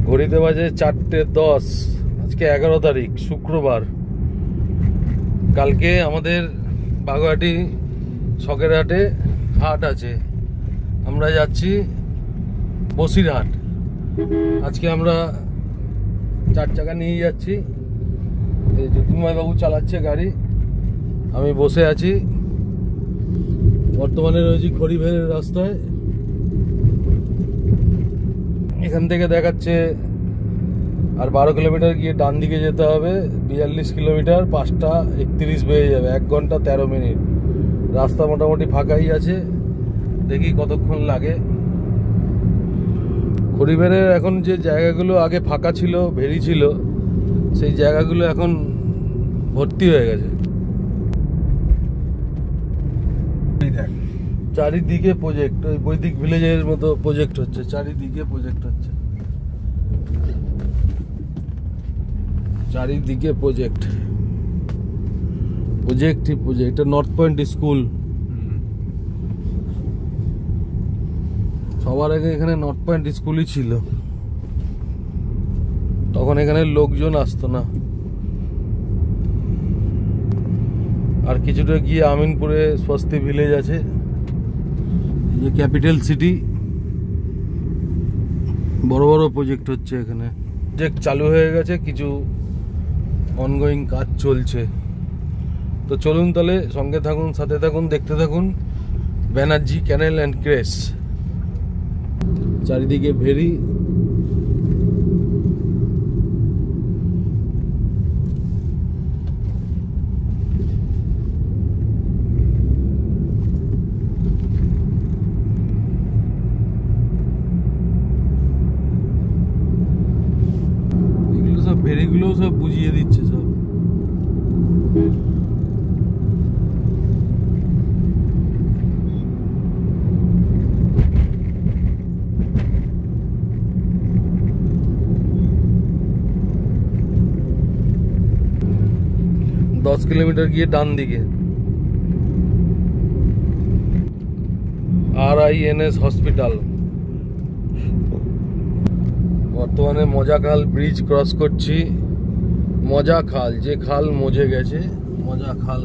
ঘড়িতে বাজে 4:10। আজকে 11 তারিখ শুক্রবার। কালকে আমাদের বাগুইআটি শখের হাটে হাট আছে, আমরা যাচ্ছি বসিরহাট। আজকে আমরা 4 চাকা নিয়ে যাচ্ছি। জ্যোতির্ময় বাবু চালাচ্ছে গাড়ি, আমি বসে আছি। বর্তমানে রয়েছি খড়িভের রাস্তায়। এখান থেকে দেখাচ্ছে আর 12 কিলোমিটার গিয়ে ডান দিকে যেতে হবে। 42 কিলোমিটার, 5:31 বেজে যাবে, 1 ঘন্টা 13 মিনিট। রাস্তা মোটামুটি ফাঁকাই আছে, দেখি কতক্ষণ লাগে। খড়িভেরের এখন যে জায়গাগুলো আগে ফাঁকা ছিল, ভেরি ছিল, সেই জায়গাগুলো এখন ভর্তি হয়ে গেছে। চারিদিকে প্রজেক্ট, ওই বৈদিক ভিলেজের মতো প্রজেক্ট হচ্ছে, চারিদিকে প্রজেক্ট হচ্ছে, চারিদিকে প্রজেক্ট প্রজেক্টই প্রজেক্ট। এটা নর্থ পয়েন্ট স্কুল। সবার আগে এখানে নর্থ পয়েন্ট স্কুলই ছিল, তখন এখানে লোকজন আসতো না। আর কিছুটা গিয়ে আমিনপুরে স্বস্তি ভিলেজ আছে, যে ক্যাপিটাল সিটি। বড় বড় প্রজেক্ট হচ্ছে এখানে। প্রজেক্ট চালু হয়ে গেছে, কিছু অনগোয়িং কাজ চলছে। তো চলুন তাহলে, সঙ্গে থাকুন, সাথে থাকুন, দেখতে থাকুন ব্যানার্জি ক্যানেল অ্যান্ড ক্রেস। চারিদিকে ভেরি, এগুলো সব ভেরিগুলো সব বুঝিয়ে দিচ্ছে সব। দশ কিলোমিটার গিয়ে ডান দিকে RINS হসপিটাল। বর্তমানে মজাখাল ব্রিজ ক্রস করছি। মজাখাল, যে খাল মজে গেছে, মজাখাল।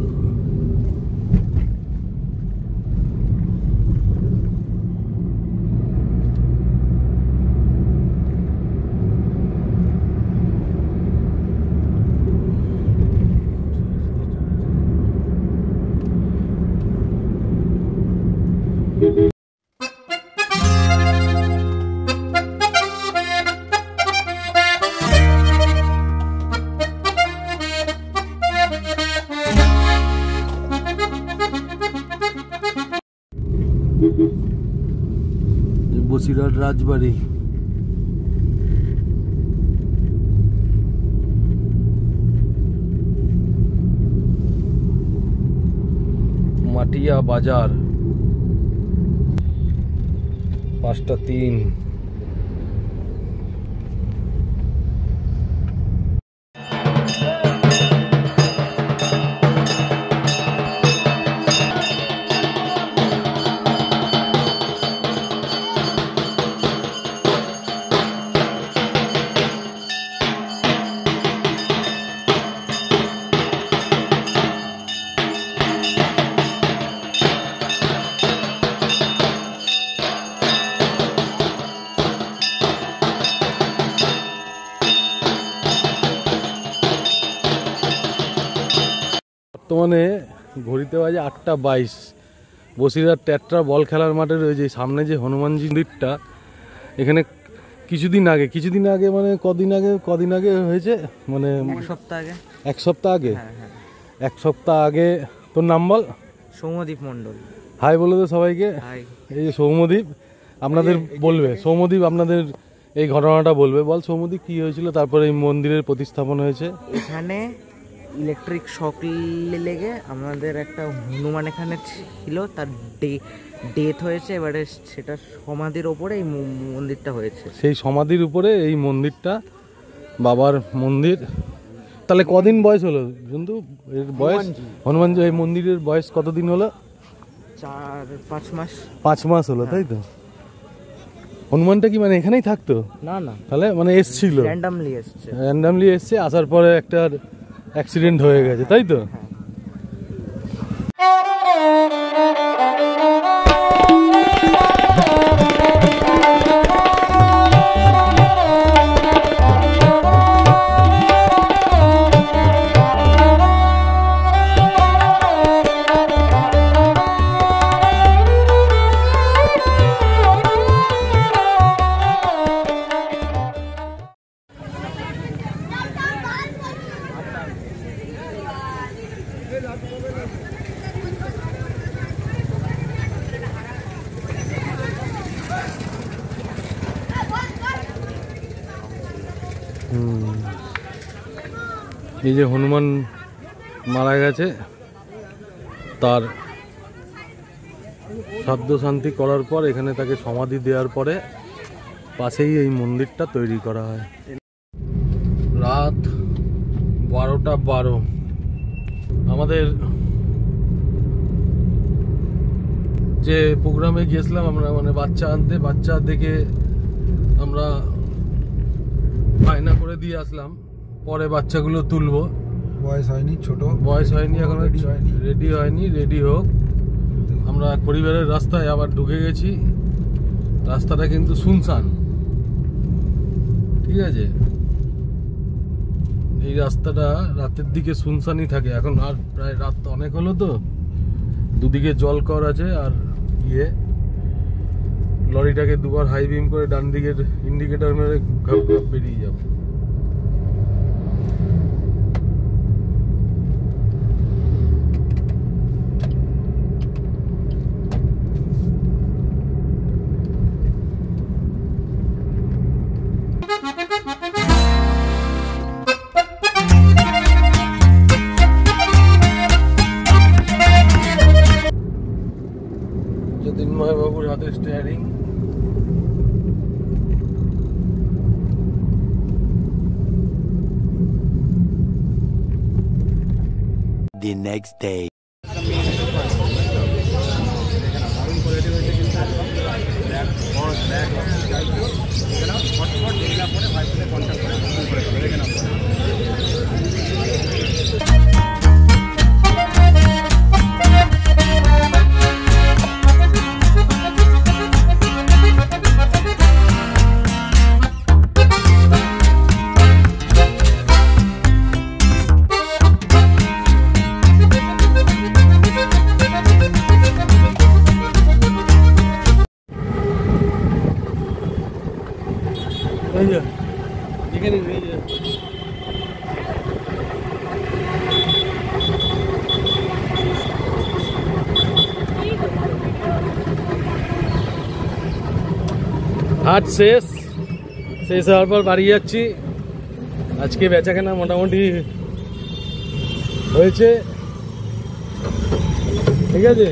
বসিরহাট রাজবাড়ি। মাটিয়া বাজার, 5:03। বর্তমানে ঘড়িতে বাজে 8:22। বসিরহাট ট্যাট্রা বল খেলার মাঠে রয়েছে সামনে যে হনুমানজি মন্দিরটা। এখানে কিছুদিন আগে মানে কদিন আগে হয়েছে, মানে 1 সপ্তাহ আগে। 1 সপ্তাহ আগে? হ্যাঁ। 1 সপ্তাহ আগে। তোর নাম বল। সৌম্যদীপ মণ্ডল। হাই বলে দে সবাইকে। এই যে সৌম্যদীপ আপনাদের বলবে, সৌম্যদীপ আপনাদের এই ঘটনাটা বলবে। বল সৌম্যদীপ, কি হয়েছিল, তারপরে এই মন্দিরের প্রতিস্থাপন হয়েছে। এখানে ইলেকট্রিক শক লেগে আমাদের একটা হনুমান এখানে ছিল, তার ডেথ হয়েছে। এবারে সেটা সমাধির ওপরে এই মন্দিরটা হয়েছে। সেই সমাধির উপরে এই মন্দিরটা, বাবার মন্দির। তাহলে কদিন বয়স হলো কিন্তু এর বয়স? হনুমানজি এই মন্দিরের বয়স কতদিন হলো? 4-5 মাস। 5 মাস হলো, তাই তো? হনুমানটা কি মানে এখানেই থাকতো? না না, তাহলে মানে এসছিল, র্যান্ডামলি এসছে, আসার পরে একটা অ্যাক্সিডেন্ট হয়ে গেছে, তাই তো? এই যে হনুমান মারা গেছে, তার শ্রাদ্ধ শান্তি করার পর এখানে তাকে সমাধি দেওয়ার পরে পাশেই এই মন্দিরটা তৈরি করা হয়। রাত 12:12 আমাদের যে প্রোগ্রামে গিয়েছিলাম আমরা, মানে বাচ্চা আনতে, বাচ্চা দেখে আমরা বায়না করে দিয়ে আসলাম, পরে বাচ্চাগুলো তুলবো। বয়স হয়নি, ছোট বয়স হয়নি, এখনো রেডি হয়নি, রেডি হোক। আমরা পরিবারের রাস্তায় আবার ঢুকে গেছি। রাস্তাটা কিন্তু শুনশান, ঠিক আছে? এই রাস্তাটা রাতের দিকে শুনশানই থাকে। এখন আর প্রায় রাত তো অনেক হলো, তো দুদিকে জল কর আছে, আর লরিটাকে দুবার হাই বিম করে ডান দিকের ইন্ডিকেটর মেরে ঘাপ ঘাপ বেরিয়ে যাবো। জ্যোতির্ময় বাবুর হাতে স্টিয়ারিং। The next day. হাট শেষ হওয়ার পর বাড়ি যাচ্ছি। আজকে বেচাকেনা মোটামুটি হয়েছে, ঠিক আছে।